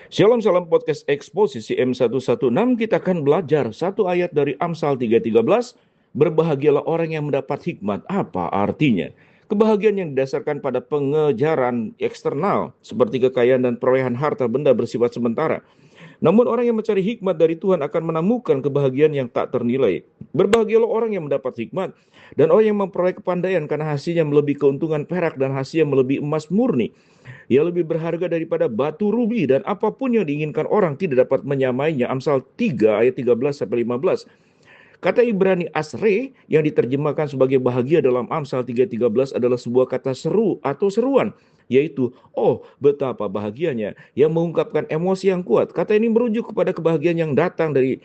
Shalom salam podcast eksposisi M116, kita akan belajar satu ayat dari Amsal 3:13. Berbahagialah orang yang mendapat hikmat. Apa artinya? Kebahagiaan yang didasarkan pada pengejaran eksternal seperti kekayaan dan perolehan harta benda bersifat sementara. Namun orang yang mencari hikmat dari Tuhan akan menemukan kebahagiaan yang tak ternilai. Berbahagialah orang yang mendapat hikmat dan orang yang memperoleh kepandaian karena hasilnya melebihi keuntungan perak dan hasilnya melebihi emas murni. Ia lebih berharga daripada batu rubi dan apapun yang diinginkan orang tidak dapat menyamainya. Amsal 3 ayat 13-15. Kata Ibrani asre yang diterjemahkan sebagai bahagia dalam Amsal 3:13 adalah sebuah kata seru atau seruan, yaitu oh betapa bahagianya, yang mengungkapkan emosi yang kuat. Kata ini merujuk kepada kebahagiaan yang datang dari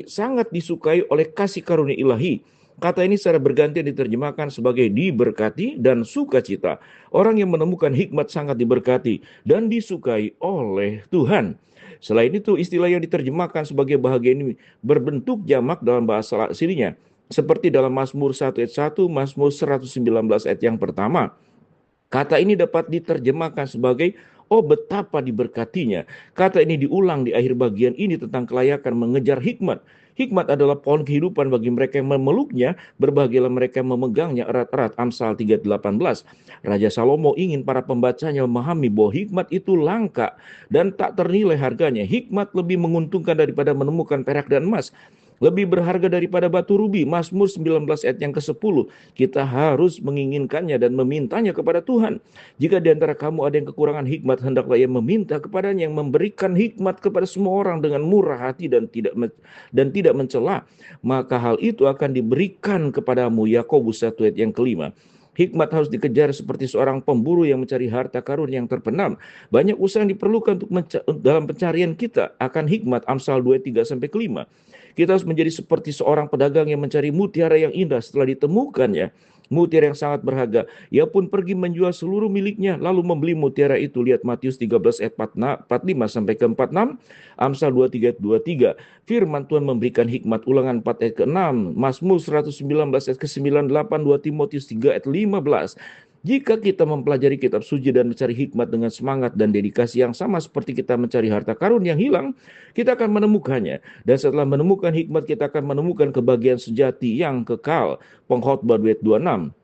sangat disukai oleh kasih karunia ilahi. Kata ini secara bergantian diterjemahkan sebagai diberkati dan sukacita. Orang yang menemukan hikmat sangat diberkati dan disukai oleh Tuhan. Selain itu, istilah yang diterjemahkan sebagai bahagia ini berbentuk jamak dalam bahasa aslinya. Seperti dalam Mazmur 1 ayat 1, Mazmur 119 ayat yang pertama. Kata ini dapat diterjemahkan sebagai oh betapa diberkatinya. Kata ini diulang di akhir bagian ini tentang kelayakan mengejar hikmat. Hikmat adalah pohon kehidupan bagi mereka yang memeluknya, berbahagialah mereka yang memegangnya erat-erat. Amsal 3:18. Raja Salomo ingin para pembacanya memahami bahwa hikmat itu langka dan tak ternilai harganya. Hikmat lebih menguntungkan daripada menemukan perak dan emas. Lebih berharga daripada batu rubi. Mazmur 19 ayat yang ke-10. Kita harus menginginkannya dan memintanya kepada Tuhan. Jika di antara kamu ada yang kekurangan hikmat, hendaklah ia meminta kepadanya yang memberikan hikmat kepada semua orang dengan murah hati dan tidak mencela. Maka hal itu akan diberikan kepadamu. Yakobus 1 ayat yang kelima. Hikmat harus dikejar seperti seorang pemburu yang mencari harta karun yang terpendam. Banyak usaha yang diperlukan dalam pencarian kita akan hikmat. Amsal 2:3-5. Kita harus menjadi seperti seorang pedagang yang mencari mutiara yang indah. Setelah ditemukannya mutiara yang sangat berharga, ia pun pergi menjual seluruh miliknya lalu membeli mutiara itu. Lihat Matius 13 ayat 45-46, Amsal 23:23. Firman Tuhan memberikan hikmat. Ulangan 4 ayat ke-6, Mazmur 119 ayat ke-9, 8, 2 Timotius 3 ayat 15. Jika kita mempelajari kitab suci dan mencari hikmat dengan semangat dan dedikasi yang sama seperti kita mencari harta karun yang hilang, kita akan menemukannya. Dan setelah menemukan hikmat, kita akan menemukan kebahagiaan sejati yang kekal. Pengkhotbah 2:26.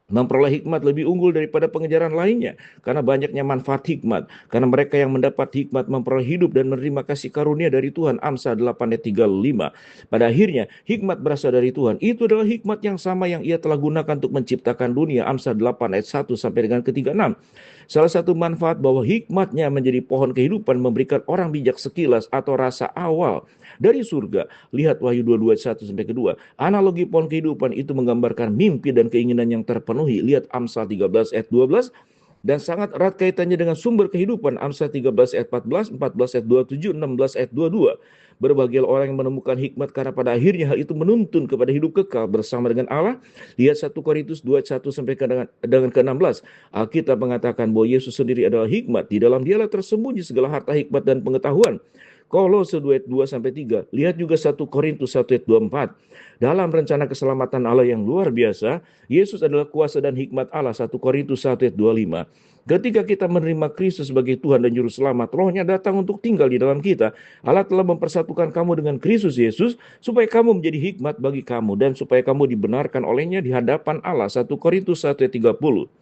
Memperoleh hikmat lebih unggul daripada pengejaran lainnya karena banyaknya manfaat hikmat. Karena mereka yang mendapat hikmat memperoleh hidup dan menerima kasih karunia dari Tuhan. Amsal 8 ayat 35. Pada akhirnya hikmat berasal dari Tuhan. Itu adalah hikmat yang sama yang ia telah gunakan untuk menciptakan dunia. Amsal 8 ayat 1 sampai dengan ke-36. Salah satu manfaat bahwa hikmatnya menjadi pohon kehidupan memberikan orang bijak sekilas atau rasa awal dari surga. Lihat Wahyu 22 ayat 1 sampai ke-2. Analogi pohon kehidupan itu menggambarkan mimpi dan keinginan yang terpenuhi. Lihat Amsal 13 ayat 12. Dan sangat erat kaitannya dengan sumber kehidupan. Amsal 13 ayat 14, 14 ayat 27, 16 ayat 22. Berbahagialah orang yang menemukan hikmat karena pada akhirnya hal itu menuntun kepada hidup kekal bersama dengan Allah. Lihat 1 Korintus 2 ayat 1 sampai dengan ke-16. Alkitab mengatakan bahwa Yesus sendiri adalah hikmat. Di dalam dialah tersembunyi segala harta hikmat dan pengetahuan. Kolose 2 ayat 2 sampai 3. Lihat juga 1 Korintus 1 ayat 24. Dalam rencana keselamatan Allah yang luar biasa, Yesus adalah kuasa dan hikmat Allah. 1 Korintus 1 ayat 25. Ketika kita menerima Kristus sebagai Tuhan dan Juru Selamat, Roh-Nya datang untuk tinggal di dalam kita. Allah telah mempersatukan kamu dengan Kristus Yesus supaya kamu menjadi hikmat bagi kamu dan supaya kamu dibenarkan olehnya di hadapan Allah. 1 Korintus 1 ayat 30.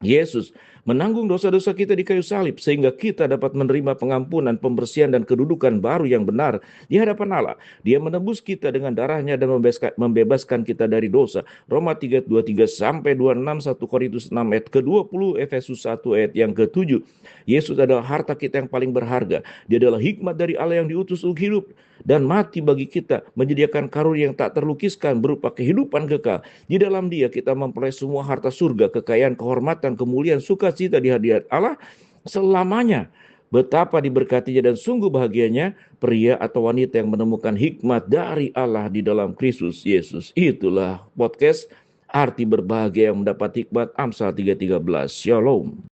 Yesus menanggung dosa-dosa kita di kayu salib sehingga kita dapat menerima pengampunan, pembersihan dan kedudukan baru yang benar di hadapan Allah. Dia menebus kita dengan darahnya dan membebaskan kita dari dosa. Roma 3:23 sampai 26, 1 Korintus 6 ayat ke-20, Efesus 1 ayat yang ke-7. Yesus adalah harta kita yang paling berharga. Dia adalah hikmat dari Allah yang diutus untuk hidup dan mati bagi kita, menyediakan karunia yang tak terlukiskan berupa kehidupan kekal. Di dalam Dia kita memperoleh semua harta surga, kekayaan, kehormatan, kemuliaan, sukacita di hadirat Allah selamanya. Betapa diberkatinya dan sungguh bahagianya pria atau wanita yang menemukan hikmat dari Allah di dalam Kristus Yesus. Itulah podcast arti berbahagia yang mendapat hikmat. Amsal 3:13. Shalom.